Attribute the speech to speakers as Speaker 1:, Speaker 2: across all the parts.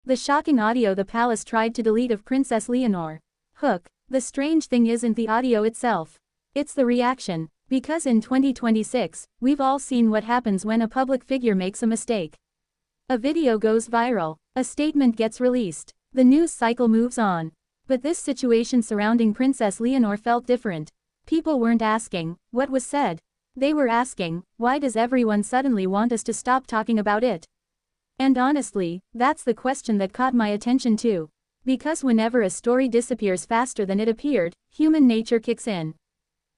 Speaker 1: The shocking audio the palace tried to delete of Princess Leonor. Hook. The strange thing isn't the audio itself. It's the reaction. Because in 2026, we've all seen what happens when a public figure makes a mistake. A video goes viral. A statement gets released. The news cycle moves on. But this situation surrounding Princess Leonor felt different. People weren't asking, what was said? They were asking, why does everyone suddenly want us to stop talking about it? And honestly, that's the question that caught my attention too. Because whenever a story disappears faster than it appeared, human nature kicks in.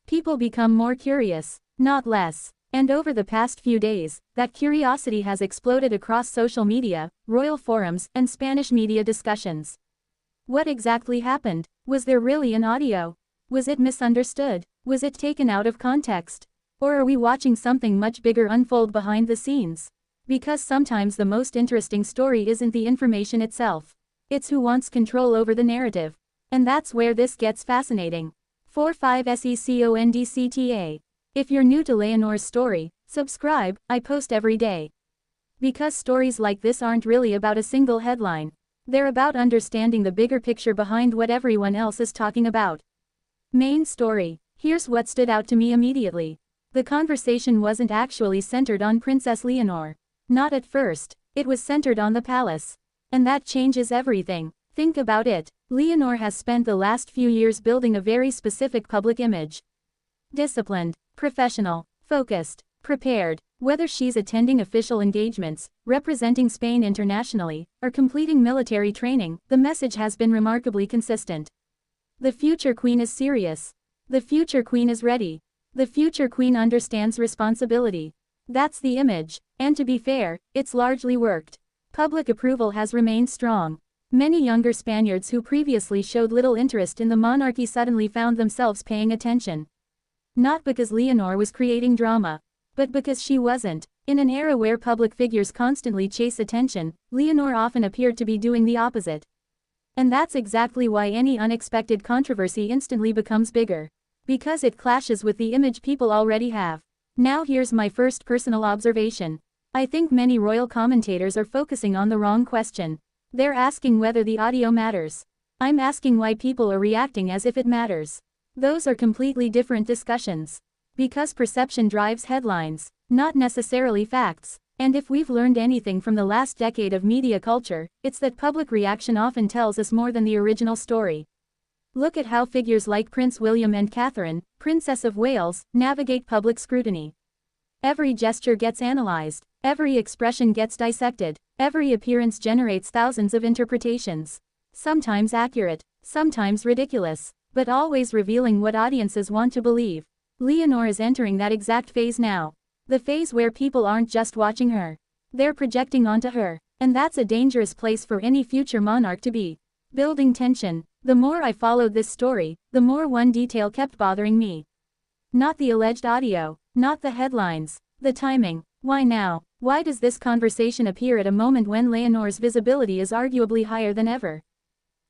Speaker 1: People become more curious, not less. And over the past few days, that curiosity has exploded across social media, royal forums, and Spanish media discussions. What exactly happened? Was there really an audio? Was it misunderstood? Was it taken out of context? Or are we watching something much bigger unfold behind the scenes? Because sometimes the most interesting story isn't the information itself. It's who wants control over the narrative. And that's where this gets fascinating. 45SECONDCTA. If you're new to Leonor's story, subscribe, I post every day. Because stories like this aren't really about a single headline. They're about understanding the bigger picture behind what everyone else is talking about. Main story. Here's what stood out to me immediately. The conversation wasn't actually centered on Princess Leonor. Not at first. It was centered on the palace. And that changes everything. Think about it. Leonor has spent the last few years building a very specific public image. Disciplined, professional, focused, prepared. Whether she's attending official engagements, representing Spain internationally, or completing military training, the message has been remarkably consistent. The future queen is serious. The future queen is ready. The future queen understands responsibility. That's the image. And to be fair, it's largely worked. Public approval has remained strong. Many younger Spaniards who previously showed little interest in the monarchy suddenly found themselves paying attention. Not because Leonor was creating drama, but because she wasn't. In an era where public figures constantly chase attention, Leonor often appeared to be doing the opposite. And that's exactly why any unexpected controversy instantly becomes bigger. Because it clashes with the image people already have. Now here's my first personal observation. I think many royal commentators are focusing on the wrong question. They're asking whether the audio matters. I'm asking why people are reacting as if it matters. Those are completely different discussions. Because perception drives headlines, not necessarily facts. And if we've learned anything from the last decade of media culture, it's that public reaction often tells us more than the original story. Look at how figures like Prince William and Catherine, Princess of Wales, navigate public scrutiny. Every gesture gets analyzed, every expression gets dissected, every appearance generates thousands of interpretations. Sometimes accurate, sometimes ridiculous, but always revealing what audiences want to believe. Leonor is entering that exact phase now. The phase where people aren't just watching her. They're projecting onto her. And that's a dangerous place for any future monarch to be. Building tension. The more I followed this story, the more one detail kept bothering me. Not the alleged audio, not the headlines, the timing. Why now? Why does this conversation appear at a moment when Leonor's visibility is arguably higher than ever?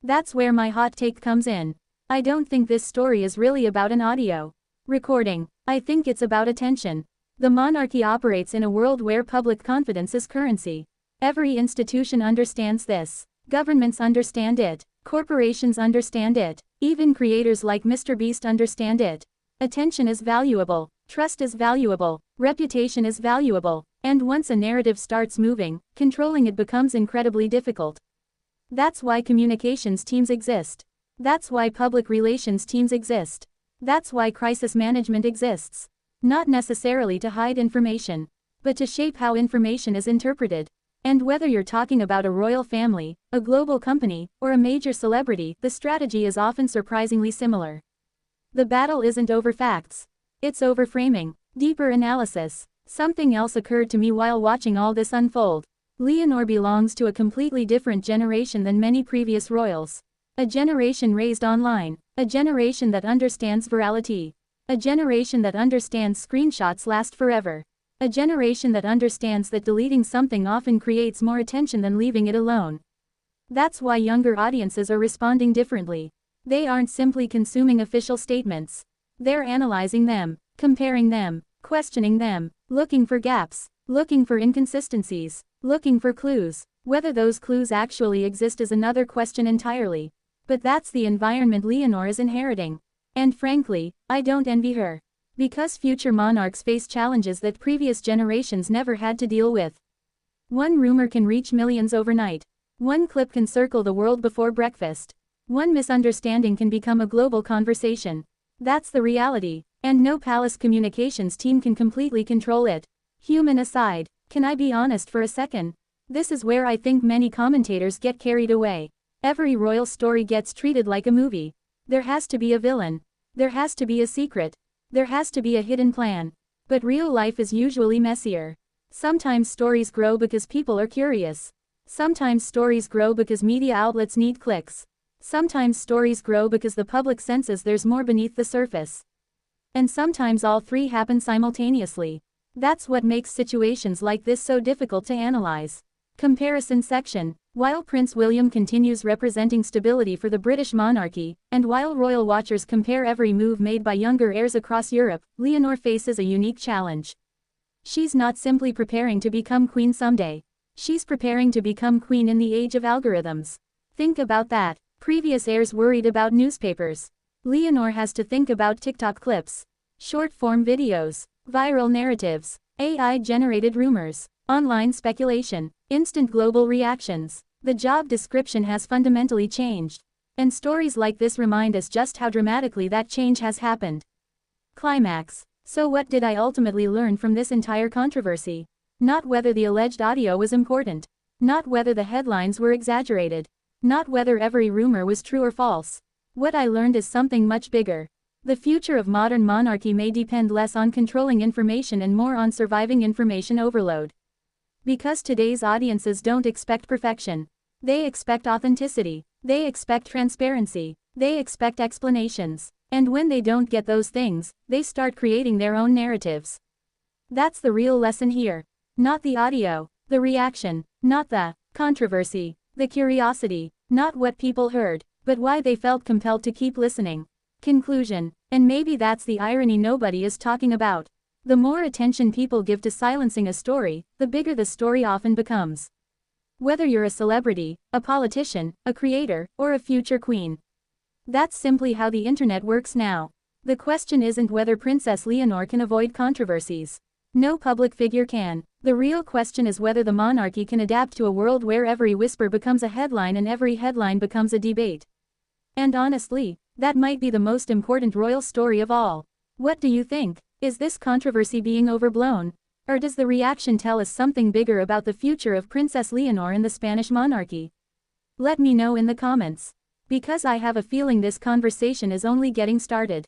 Speaker 1: That's where my hot take comes in. I don't think this story is really about an audio recording. I think it's about attention. The monarchy operates in a world where public confidence is currency. Every institution understands this. Governments understand it. Corporations understand it. Even creators like Mr. Beast understand it. Attention is valuable. Trust is valuable. Reputation is valuable. And once a narrative starts moving, controlling it becomes incredibly difficult. That's why communications teams exist. That's why public relations teams exist. That's why crisis management exists. Not necessarily to hide information, but to shape how information is interpreted. And whether you're talking about a royal family, a global company, or a major celebrity, the strategy is often surprisingly similar. The battle isn't over facts. It's over framing, deeper analysis. Something else occurred to me while watching all this unfold. Leonor belongs to a completely different generation than many previous royals. A generation raised online. A generation that understands virality. A generation that understands screenshots last forever. A generation that understands that deleting something often creates more attention than leaving it alone. That's why younger audiences are responding differently. They aren't simply consuming official statements. They're analyzing them, comparing them, questioning them, looking for gaps, looking for inconsistencies, looking for clues. Whether those clues actually exist is another question entirely. But that's the environment Leonor is inheriting. And frankly, I don't envy her. Because future monarchs face challenges that previous generations never had to deal with. One rumor can reach millions overnight. One clip can circle the world before breakfast. One misunderstanding can become a global conversation. That's the reality, and no palace communications team can completely control it. Human aside, can I be honest for a second? This is where I think many commentators get carried away. Every royal story gets treated like a movie. There has to be a villain. There has to be a secret. There has to be a hidden plan. But real life is usually messier. Sometimes stories grow because people are curious. Sometimes stories grow because media outlets need clicks. Sometimes stories grow because the public senses there's more beneath the surface. And sometimes all three happen simultaneously. That's what makes situations like this so difficult to analyze. Comparison section. While Prince William continues representing stability for the British monarchy, and while royal watchers compare every move made by younger heirs across Europe, Leonor faces a unique challenge. She's not simply preparing to become queen someday. She's preparing to become queen in the age of algorithms. Think about that. Previous heirs worried about newspapers. Leonor has to think about TikTok clips, short-form videos, viral narratives, AI-generated rumors, online speculation, instant global reactions. The job description has fundamentally changed. And stories like this remind us just how dramatically that change has happened. Climax. So what did I ultimately learn from this entire controversy? Not whether the alleged audio was important. Not whether the headlines were exaggerated. Not whether every rumor was true or false. What I learned is something much bigger. The future of modern monarchy may depend less on controlling information and more on surviving information overload. Because today's audiences don't expect perfection. They expect authenticity. They expect transparency. They expect explanations. And when they don't get those things, they start creating their own narratives. That's the real lesson here. Not the audio, the reaction, not the controversy, the curiosity, not what people heard, but why they felt compelled to keep listening. Conclusion. And maybe that's the irony nobody is talking about. The more attention people give to silencing a story, the bigger the story often becomes. Whether you're a celebrity, a politician, a creator, or a future queen. That's simply how the internet works now. The question isn't whether Princess Leonor can avoid controversies. No public figure can. The real question is whether the monarchy can adapt to a world where every whisper becomes a headline and every headline becomes a debate. And honestly, that might be the most important royal story of all. What do you think? Is this controversy being overblown? Or does the reaction tell us something bigger about the future of Princess Leonor and the Spanish monarchy? Let me know in the comments. Because I have a feeling this conversation is only getting started.